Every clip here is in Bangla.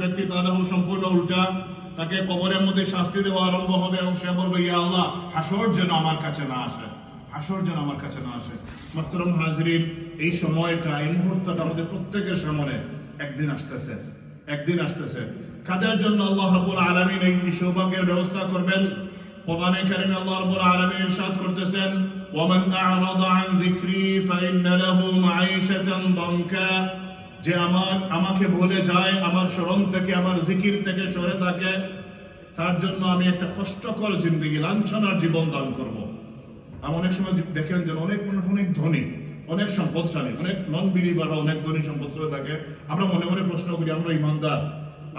ব্যক্তি তাহলে সম্পূর্ণ উল্টা, তাকে কবরের মধ্যে শাস্তি দেওয়া আরম্ভ হবে এবং সে বলবে ইয়া আল্লাহ হাসর যেন আমার কাছে না আসে, হাসর যেন আমার কাছে না আসে। মুহতারাম হাজিরিন, এই সময়টা, এই মুহূর্তটা আমাদের প্রত্যেকের সামনে একদিন আসতেছে, একদিন আসতেছে। কাদের জন্য আল্লাহ রাব্বুল আলামিন এই সৌভাগ্যের ব্যবস্থা করবেন? কোরআনে কারিমে আল্লাহ রাব্বুল আলামিন ইরশাদ করতেছেন, ওয়ামান আ'রাদা আন যিকরি ফাইন্না লাহু মাঈশাতান দানকা, যে আমাকে ভুলে যায়, আমার স্মরণ থেকে, আমার জিকির থেকে সরে থাকে, তার জন্য আমি একটা কষ্টকর জিন্দেগি, লাঞ্ছনার জীবন দান করব। আর অনেক সময় দেখেন যে অনেক অনেক ধনী, অনেক সম্পদশালী, অনেক নন বিলিভাররা অনেক ধনী সম্পদশালী থাকে। আমরা মনে মনে প্রশ্ন করি, আমরা ইমানদার,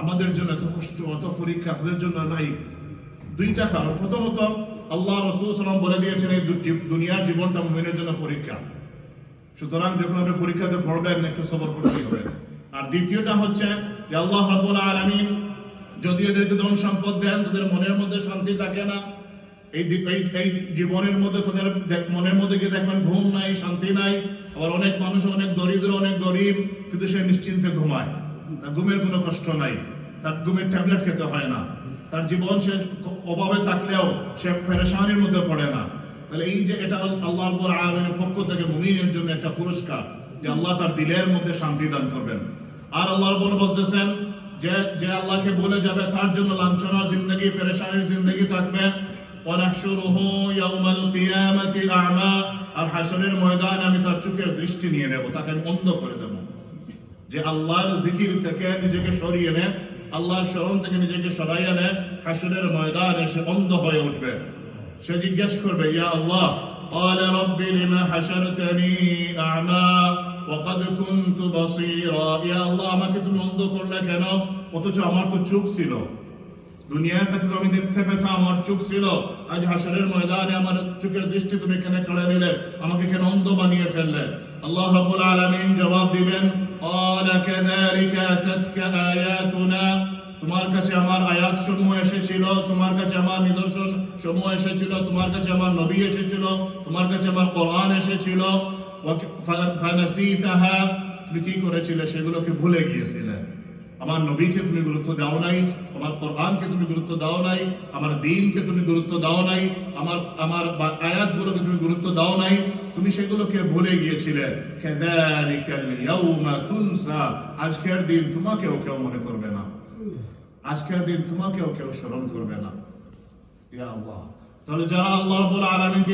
আমাদের জন্য এত কষ্ট, এত পরীক্ষা তাদের জন্য নাই। দুইটা কারণ। প্রথমত, আল্লাহ রাসূল সাল্লাল্লাহু আলাইহি ওয়াসাল্লাম বলে দিয়েছেন এই দুনিয়ার জীবনটা মুমিনের জন্য পরীক্ষা, সুতরাং যখন আপনি পরীক্ষাতে পড়বেন একটু সবর করতে হবে। আর দ্বিতীয়টা হচ্ছে যে আল্লাহ রাব্বুল আলামিন যদি এদেরকে ধন সম্পদ দেন, তাদের মনের মধ্যে শান্তি থাকে না। এই জীবনের মধ্যে তাদের মনের মধ্যে গিয়ে দেখবেন ঘুম নাই, শান্তি নাই। আবার অনেক মানুষ অনেক দরিদ্র, অনেক গরিব, কিন্তু সে নিশ্চিন্তে ঘুমায়, তার ঘুমের কোনো কষ্ট নাই, তার ঘুমের ট্যাবলেট খেতে হয় না, তার জীবন সে অভাবে থাকলেও সে পেরেশানির মধ্যে পড়ে না। তাহলে এই যে এটা আল্লাহ রাব্বুল আলামিনের পক্ষ থেকে মুমিনের জন্য একটা পুরস্কার, যে আল্লাহ তার দিলের মধ্যে শান্তি দান করবেন। আর আল্লাহ রাব্বুল বলতেছেন যে আল্লাহকে বলে যাবে তার জন্য লাঞ্ছনা জিন্দেগি, পেরেশানির জিন্দেগি থাকবে। ওয়ানাহশুরুহু ইয়াওমাল কিয়ামাতি আ'মা, আর হাসরের ময়দানে আমি তার চোখের দৃষ্টি নিয়ে নেব, তাকে আমি অন্ধ করে দেব। যে আল্লাহর জিকির থেকে নিজেকে সরিয়ে নেয়, আল্লাহর স্মরণ থেকে নিজেকে সরাইয়া নেয়, হাসরের ময়দানে সে অন্ধ হয়ে উঠবে। সে জিজ্ঞেস করবে, ইয়া আল্লাহ, ক্বালা রাব্বি লিমা হাশারতানি আ'মা ওয়া ক্বাদ কুনতু বাসীরা, ইয়া আল্লাহ আমাকে তুমি অন্ধ করলে কেন, অথচ আমার তো চোখ ছিল, দুনিয়ায় থাকতে আমি দেখতে পেতাম, আমার চোখ ছিল, আজ হাসরের ময়দানে আমার চোখের দৃষ্টি তুমি কেন কেড়ে নিলে, আমাকে কেন অন্ধ বানিয়ে ফেললে? আল্লাহ রাব্বুল আলামিন জবাব দিবেন, ক্বালা কাযালিকা আতাতকা আয়াতুনা, তোমার কাছে আমার আয়াত সমূহ এসেছিল, তোমার কাছে আমার নিদর্শন সমূহ এসেছিল, তোমার কাছে আমার নবী এসেছিল, তোমার কাছে আমার কোরআন এসেছিল, ফানাসিতাহা, তুমি কি করেছিলে? সেগুলোকে ভুলে গিয়েছিলে। আমার নবীকে তুমি গুরুত্ব দাও নাই, আমার কোরআনকে তুমি গুরুত্ব দাও নাই, আমার দ্বীনকে তুমি গুরুত্ব দাও নাই, আমার আয়াতগুলোকে তুমি গুরুত্ব দাও নাই, তুমি সেগুলোকে ভুলে গিয়েছিলে। কাযালিকাল ইয়াউমা তুনসা, আজকের দিন তোমাকেও কেউ মনে করবে না, আজকের দিন তোমাকেও কেউ স্মরণ করবে না। ইয়া আল্লাহ। তাহলে যারা আল্লাহ রাব্বুল আলামিনকে